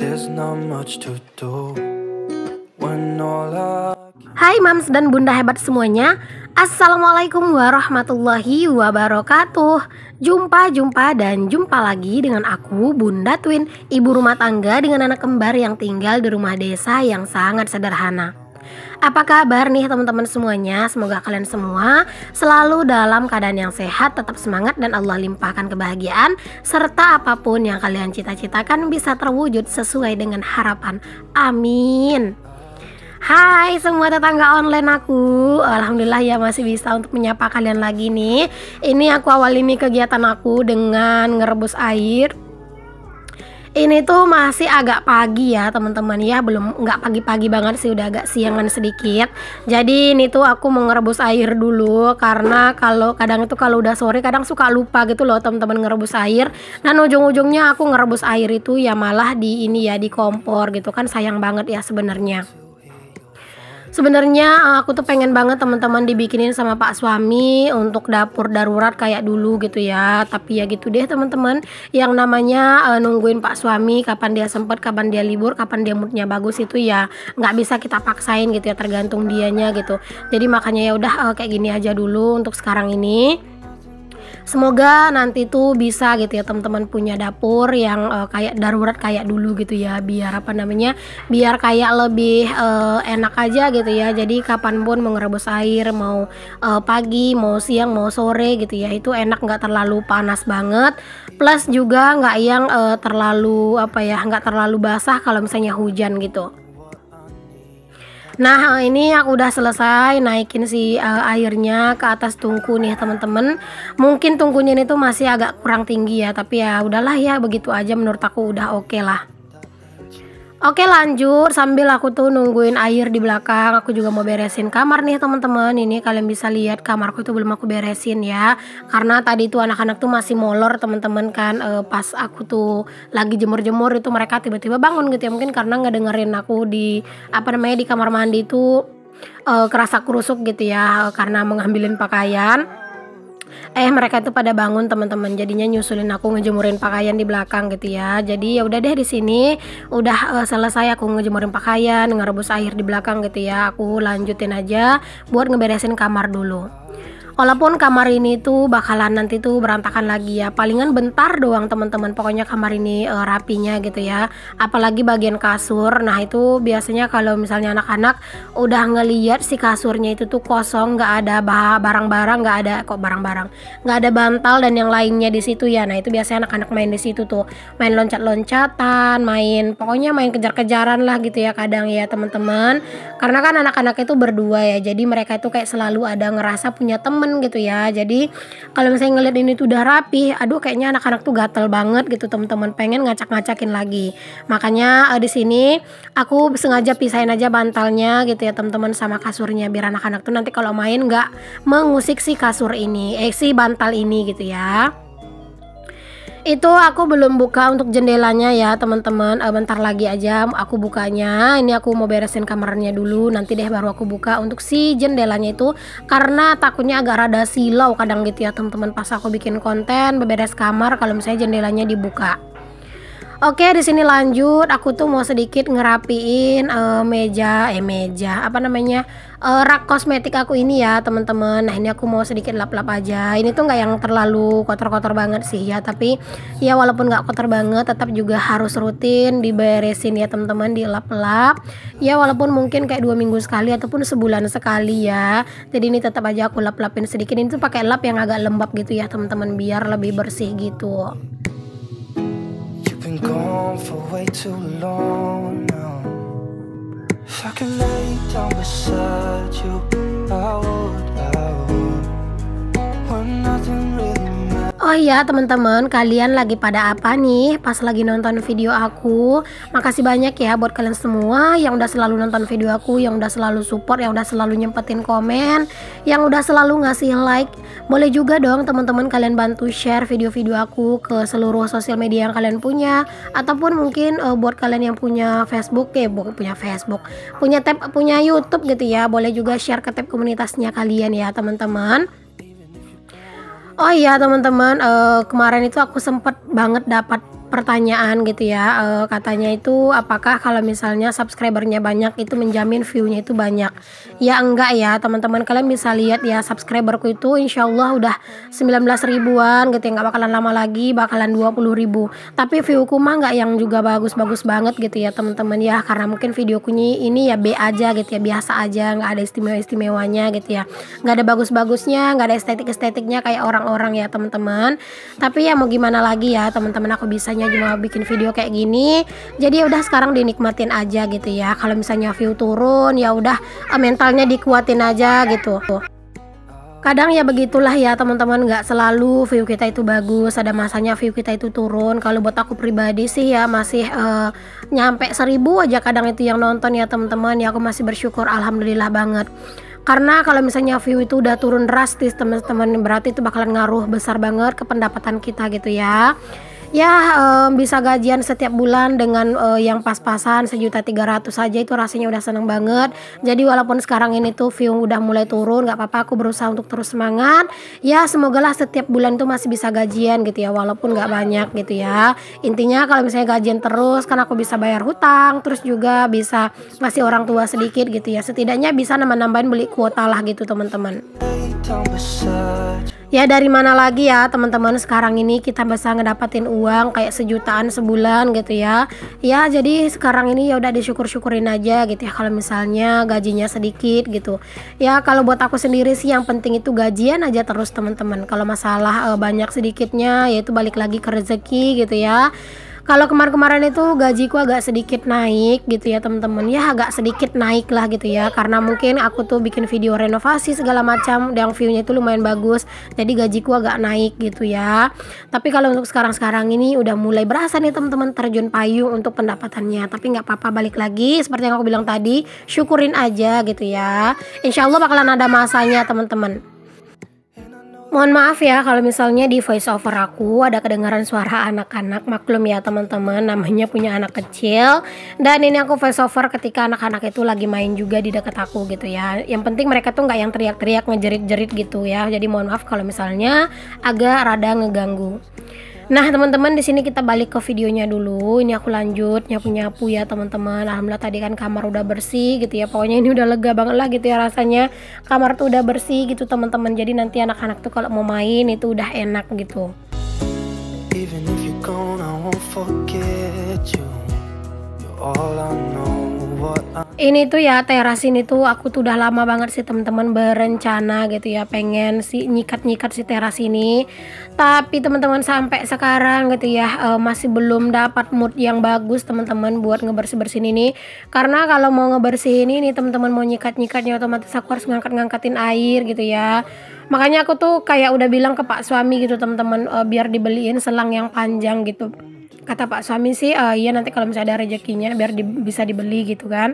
there's not much to do when all Hai Mams dan Bunda hebat semuanya. Assalamualaikum warahmatullahi wabarakatuh. Jumpa lagi dengan aku Bunda Twin, ibu rumah tangga dengan anak kembar yang tinggal di rumah desa yang sangat sederhana. Apa kabar nih teman-teman semuanya? Semoga kalian semua selalu dalam keadaan yang sehat, tetap semangat dan Allah limpahkan kebahagiaan, serta apapun yang kalian cita-citakan bisa terwujud sesuai dengan harapan. Amin. Hai semua tetangga online aku, alhamdulillah ya masih bisa untuk menyapa kalian lagi nih. Ini aku awali nih kegiatan aku dengan ngerebus air. Ini tuh masih agak pagi ya teman-teman ya, belum nggak pagi-pagi banget sih, udah agak siangan sedikit. Jadi ini tuh aku mau ngerebus air dulu, karena kalau udah sore kadang suka lupa gitu loh teman-teman ngerebus air. Dan ujung-ujungnya aku ngerebus air itu ya malah di kompor gitu kan, sayang banget ya sebenarnya. Sebenarnya aku tuh pengen banget teman-teman dibikinin sama Pak suami untuk dapur darurat kayak dulu gitu ya. Tapi ya gitu deh teman-teman, yang namanya nungguin Pak suami kapan dia sempet, kapan dia libur, kapan dia moodnya bagus itu ya nggak bisa kita paksain gitu ya, tergantung dianya gitu. Jadi makanya ya udah kayak gini aja dulu untuk sekarang ini. Semoga nanti tuh bisa gitu ya teman-teman punya dapur yang kayak darurat kayak dulu gitu ya, biar biar kayak lebih enak aja gitu ya. Jadi kapanpun mau ngerebus air, mau pagi, mau siang, mau sore gitu ya, itu enak, nggak terlalu panas banget, plus juga nggak yang nggak terlalu basah kalau misalnya hujan gitu. Nah ini aku udah selesai naikin airnya ke atas tungku nih teman-teman. Mungkin tungkunya ini tuh masih agak kurang tinggi ya, tapi ya udahlah ya, begitu aja menurut aku udah oke lah. Oke lanjut, sambil aku tuh nungguin air di belakang, aku juga mau beresin kamar nih teman-teman. Ini kalian bisa lihat kamarku itu belum aku beresin ya, karena tadi tuh anak-anak tuh masih molor teman-teman kan. Pas aku tuh lagi jemur-jemur itu mereka tiba-tiba bangun gitu ya, mungkin karena ngedengerin aku di kamar mandi tuh kerasa kerusuk gitu ya, karena mengambilin pakaian. Mereka itu pada bangun teman-teman, jadinya nyusulin aku ngejemurin pakaian di belakang gitu ya. Jadi ya udah deh, di sini udah selesai aku ngejemurin pakaian, ngerebus air di belakang gitu ya. Aku lanjutin aja buat ngeberesin kamar dulu. Walaupun kamar ini tuh bakalan nanti tuh berantakan lagi ya, palingan bentar doang teman-teman. Pokoknya kamar ini rapinya gitu ya, apalagi bagian kasur. Nah itu biasanya kalau misalnya anak-anak udah ngeliat si kasurnya itu tuh kosong, nggak ada barang-barang, nggak ada bantal dan yang lainnya di situ ya. Nah itu biasanya anak-anak main di situ tuh, main loncat-loncatan, pokoknya main kejar-kejaran lah gitu ya kadang ya teman-teman. Karena kan anak-anak itu berdua ya, jadi mereka itu kayak selalu ada ngerasa punya temen gitu ya. Jadi kalau misalnya ngeliat ini tuh udah rapi, aduh kayaknya anak-anak tuh gatel banget gitu teman-teman, pengen ngacak-ngacakin lagi. Makanya di sini aku sengaja pisahin aja bantalnya gitu ya teman-teman sama kasurnya, biar anak-anak tuh nanti kalau main nggak mengusik si bantal ini gitu ya. Itu aku belum buka untuk jendelanya ya teman-teman, bentar lagi aja aku bukanya. Ini aku mau beresin kamarnya dulu, nanti deh baru aku buka untuk si jendelanya itu, karena takutnya agak rada silau kadang gitu ya teman-teman pas aku bikin konten beberes kamar kalau misalnya jendelanya dibuka. Oke, di sini lanjut, aku tuh mau sedikit ngerapiin rak kosmetik aku ini ya teman-teman. Nah ini aku mau sedikit lap-lap aja. Ini tuh nggak yang terlalu kotor-kotor banget sih ya, tapi ya walaupun nggak kotor banget tetap juga harus rutin diberesin ya teman-teman, dilap-lap ya, walaupun mungkin kayak 2 minggu sekali ataupun sebulan sekali ya. Jadi ini tetap aja aku lap-lapin sedikit. Ini tuh pakai lap yang agak lembab gitu ya teman-teman, biar lebih bersih gitu. been gone for way too long now. If I could lay down beside you, I would. When nothing really matters. Oh iya teman-teman, kalian lagi pada apa nih pas lagi nonton video aku? Makasih banyak ya buat kalian semua yang udah selalu nonton video aku, yang udah selalu support, yang udah selalu nyempetin komen, yang udah selalu ngasih like. Boleh juga dong teman-teman kalian bantu share video-video aku ke seluruh sosial media yang kalian punya, ataupun mungkin buat kalian yang punya Facebook punya YouTube gitu ya, boleh juga share ke tab komunitasnya kalian ya teman-teman. Oh iya teman-teman, kemarin itu aku sempet banget dapat pertanyaan gitu ya, katanya itu apakah kalau misalnya subscribernya banyak itu menjamin view-nya itu banyak. Ya enggak ya teman-teman, kalian bisa lihat ya subscriberku itu insya Allah udah 19 ribuan gitu ya, nggak bakalan lama lagi bakalan 20 ribu. Tapi viewku mah nggak yang juga bagus-bagus banget gitu ya teman-teman ya, karena mungkin videoku ini ya B aja gitu ya, biasa aja, nggak ada istimewa-istimewanya gitu ya, nggak ada bagus-bagusnya, nggak ada estetik-estetiknya kayak orang-orang ya teman-teman. Tapi ya mau gimana lagi ya teman-teman, aku bisanya cuma bikin video kayak gini, jadi ya udah sekarang dinikmatin aja gitu ya. Kalau misalnya view turun ya udah mentalnya dikuatin aja gitu. Kadang ya begitulah ya teman-teman, nggak selalu view kita itu bagus, ada masanya view kita itu turun. Kalau buat aku pribadi sih ya masih nyampe 1000 aja kadang itu yang nonton ya teman-teman ya, aku masih bersyukur alhamdulillah banget. Karena kalau misalnya view itu udah turun drastis teman-teman, berarti itu bakalan ngaruh besar banget ke pendapatan kita gitu ya. Ya bisa gajian setiap bulan dengan yang pas-pasan 1.300.000 saja itu rasanya udah seneng banget. Jadi walaupun sekarang ini tuh view udah mulai turun, nggak apa-apa, aku berusaha untuk terus semangat. Ya semogalah setiap bulan tuh masih bisa gajian gitu ya, walaupun nggak banyak gitu ya. Intinya kalau misalnya gajian terus kan aku bisa bayar hutang, terus juga bisa ngasih orang tua sedikit gitu ya. Setidaknya bisa nambah-nambahin beli kuota lah gitu teman-teman. Ya dari mana lagi ya teman-teman, sekarang ini kita bisa ngedapatin uang kayak 1 jutaan sebulan gitu ya. Ya jadi sekarang ini ya udah disyukur-syukurin aja gitu ya kalau misalnya gajinya sedikit gitu. Ya kalau buat aku sendiri sih yang penting itu gajian aja terus teman-teman. Kalau masalah banyak sedikitnya yaitu balik lagi ke rezeki gitu ya. Kalau kemarin-kemarin itu gajiku agak sedikit naik gitu ya teman-teman, ya agak sedikit naik lah gitu ya, karena mungkin aku tuh bikin video renovasi segala macam yang view-nya itu lumayan bagus, jadi gajiku agak naik gitu ya. Tapi kalau untuk sekarang-sekarang ini udah mulai berasa nih teman-teman terjun payung untuk pendapatannya, tapi nggak apa-apa, balik lagi seperti yang aku bilang tadi, syukurin aja gitu ya. Insya Allah bakalan ada masanya teman-teman. Mohon maaf ya kalau misalnya di voice over aku ada kedengaran suara anak-anak, maklum ya teman-teman, namanya punya anak kecil. Dan ini aku voice over ketika anak-anak itu lagi main juga di dekat aku gitu ya. Yang penting mereka tuh nggak yang teriak-teriak ngejerit-jerit gitu ya. Jadi mohon maaf kalau misalnya agak rada ngeganggu. Nah teman-teman, di sini kita balik ke videonya dulu. Ini aku lanjut nyapu-nyapu ya teman-teman. Alhamdulillah tadi kan kamar udah bersih gitu ya. Pokoknya ini udah lega banget lah gitu ya rasanya. Kamar tuh udah bersih gitu teman-teman. Jadi nanti anak-anak tuh kalau mau main itu udah enak gitu. Even if you're gone, I won't forget you. You're all I know. Ini tuh ya teras ini tuh aku tuh udah lama banget sih teman-teman berencana gitu ya, pengen si nyikat-nyikat si teras ini. Tapi teman-teman sampai sekarang gitu ya masih belum dapat mood yang bagus teman-teman buat ngebersih-bersihin ini. Karena kalau mau ngebersihin ini teman-teman, mau nyikat-nyikatnya otomatis aku harus ngangkat-ngangkatin air gitu ya. Makanya aku tuh kayak udah bilang ke Pak suami gitu teman-teman, biar dibeliin selang yang panjang gitu. Kata Pak suami sih iya nanti kalau misalnya ada rezekinya biar bisa dibeli gitu kan.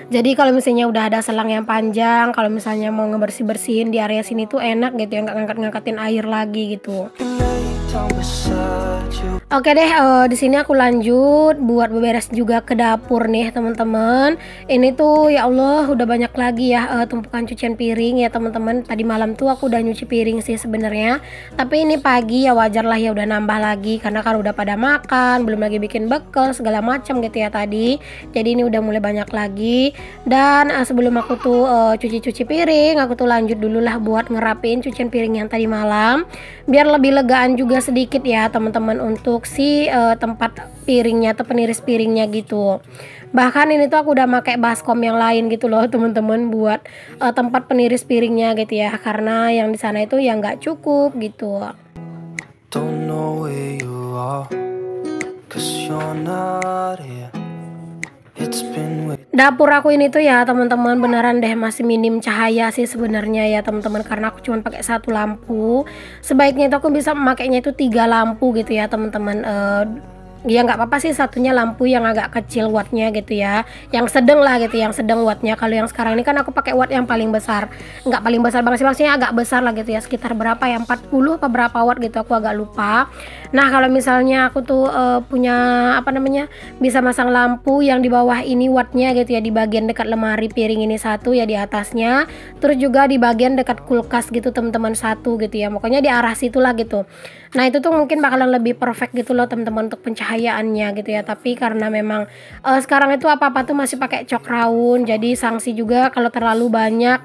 Jadi kalau misalnya udah ada selang yang panjang, kalau misalnya mau ngebersih-bersihin di area sini tuh enak gitu ya, nggak ngangkat-ngangkatin air lagi gitu. Oke deh, di sini aku lanjut buat beberes juga ke dapur nih teman-teman. Ini tuh ya Allah udah banyak lagi ya tumpukan cucian piring ya teman-teman. Tadi malam tuh aku udah nyuci piring sih sebenarnya, tapi ini pagi ya wajar lah ya udah nambah lagi karena kan udah pada makan, belum lagi bikin bekal segala macam gitu ya tadi. Jadi ini udah mulai banyak lagi. Dan sebelum aku tuh cuci-cuci piring, aku tuh lanjut dulu lah buat ngerapiin cucian piring yang tadi malam, biar lebih legaan juga sedikit ya teman-teman untuk si tempat piringnya atau peniris piringnya gitu. Bahkan ini tuh aku udah pakai baskom yang lain gitu loh teman-teman buat tempat peniris piringnya gitu ya, karena yang di sana itu ya nggak cukup gitu. Don't know where you are, 'cause you're not here. Dapur aku ini tuh ya teman-teman beneran deh masih minim cahaya sih sebenarnya ya teman-teman, karena aku cuma pakai 1 lampu. Sebaiknya itu aku bisa memakainya itu 3 lampu gitu ya teman-teman. ya nggak apa-apa sih satunya lampu yang agak kecil wattnya gitu ya, yang sedang lah gitu, yang sedang wattnya. Kalau yang sekarang ini kan aku pakai watt yang paling besar, nggak paling besar banget sih, maksudnya agak besar lah gitu ya, sekitar berapa ya, 40 apa berapa watt gitu, aku agak lupa. Nah kalau misalnya aku tuh punya apa namanya, bisa masang lampu yang di bawah ini wattnya gitu ya, di bagian dekat lemari piring ini satu ya, di atasnya, terus juga di bagian dekat kulkas gitu teman-teman satu gitu ya, pokoknya di arah situlah gitu. Nah itu tuh mungkin bakalan lebih perfect gitu loh teman-teman untuk pencahayaannya gitu ya. Tapi karena memang sekarang itu apa-apa tuh masih pakai cok raun, jadi sanksi juga kalau terlalu banyak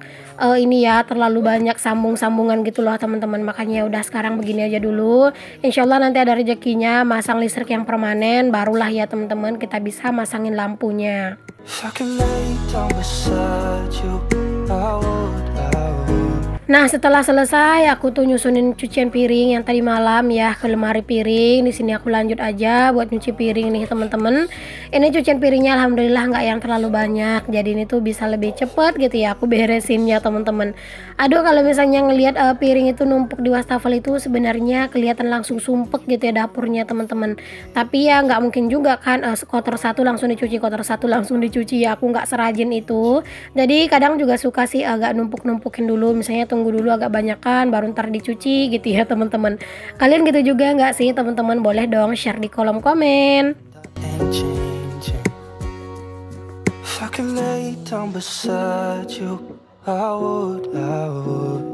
ini ya, terlalu banyak sambung-sambungan gitu loh teman-teman. Makanya udah sekarang begini aja dulu. Insya Allah nanti ada rezekinya masang listrik yang permanen, barulah ya teman-teman kita bisa masangin lampunya. If I could lay down beside you, I would, I would. Nah setelah selesai aku tuh nyusunin cucian piring yang tadi malam ya ke lemari piring. Di sini aku lanjut aja buat nyuci piring nih teman-teman. Ini cucian piringnya alhamdulillah nggak yang terlalu banyak, jadi ini tuh bisa lebih cepet gitu ya aku beresinnya teman-teman. Aduh kalau misalnya ngelihat piring itu numpuk di wastafel itu sebenarnya kelihatan langsung sumpek gitu ya dapurnya teman-teman. Tapi ya nggak mungkin juga kan kotor satu langsung dicuci, kotor satu langsung dicuci ya, aku nggak serajin itu. Jadi kadang juga suka sih agak numpuk-numpukin dulu, misalnya tunggu dulu agak banyakan baru ntar dicuci gitu ya teman-teman. Kalian gitu juga nggak sih teman-teman? Boleh dong share di kolom komen. And changing. If I could lay down beside you, I would, I would.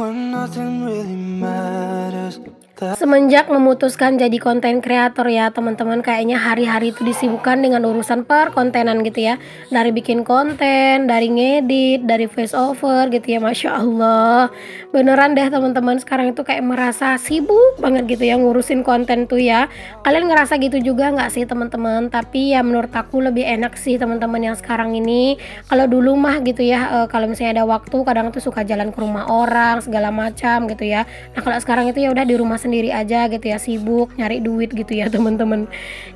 When nothing really matters. Semenjak memutuskan jadi konten kreator ya teman-teman, kayaknya hari-hari itu disibukkan dengan urusan perkontenan gitu ya. Dari bikin konten, dari ngedit, dari voice over gitu ya, Masya Allah. Beneran deh teman-teman, sekarang itu kayak merasa sibuk banget gitu ya ngurusin konten tuh ya. Kalian ngerasa gitu juga nggak sih teman-teman? Tapi ya menurut aku lebih enak sih teman-teman yang sekarang ini. Kalau dulu mah gitu ya, kalau misalnya ada waktu kadang tuh suka jalan ke rumah orang segala macam gitu ya. Nah kalau sekarang itu ya udah di rumah sendiri aja gitu ya, sibuk nyari duit gitu ya teman-teman.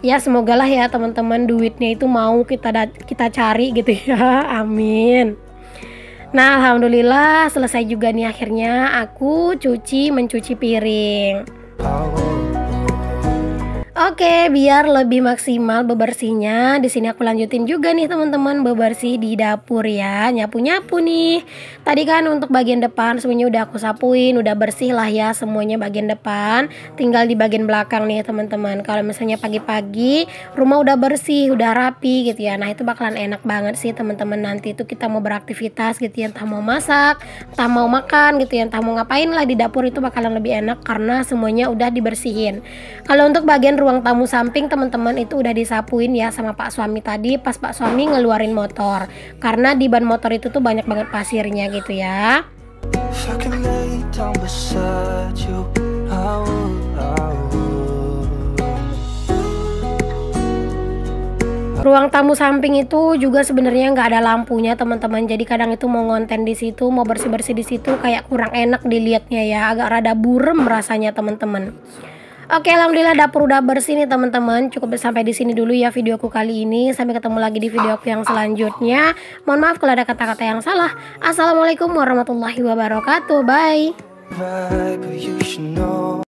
Ya semoga lah ya teman-teman duitnya itu mau kita cari gitu ya. Amin. Nah alhamdulillah selesai juga nih akhirnya aku mencuci piring. Oke, biar lebih maksimal bebersihnya, di sini aku lanjutin juga nih teman-teman bebersih di dapur ya, nyapu-nyapu nih. Tadi kan untuk bagian depan semuanya udah aku sapuin, udah bersih lah ya semuanya bagian depan. Tinggal di bagian belakang nih teman-teman. Kalau misalnya pagi-pagi rumah udah bersih, udah rapi gitu ya. Nah itu bakalan enak banget sih teman-teman. Nanti itu kita mau beraktivitas gitu ya, entah mau masak, entah mau makan gitu ya, entah mau ngapain lah di dapur itu bakalan lebih enak karena semuanya udah dibersihin. Kalau untuk bagian ruang tamu samping teman-teman itu udah disapuin ya sama Pak Suami tadi pas Pak Suami ngeluarin motor, karena di ban motor itu tuh banyak banget pasirnya gitu ya. If I could lay down beside you, I would, I would. Ruang tamu samping itu juga sebenarnya nggak ada lampunya teman-teman, jadi kadang itu mau ngonten di situ, mau bersih-bersih di situ kayak kurang enak dilihatnya ya, agak rada burem rasanya teman-teman. Oke, alhamdulillah dapur udah bersih nih teman-teman. Cukup sampai di sini dulu ya videoku kali ini. Sampai ketemu lagi di videoku yang selanjutnya. Mohon maaf kalau ada kata-kata yang salah. Assalamualaikum warahmatullahi wabarakatuh. Bye.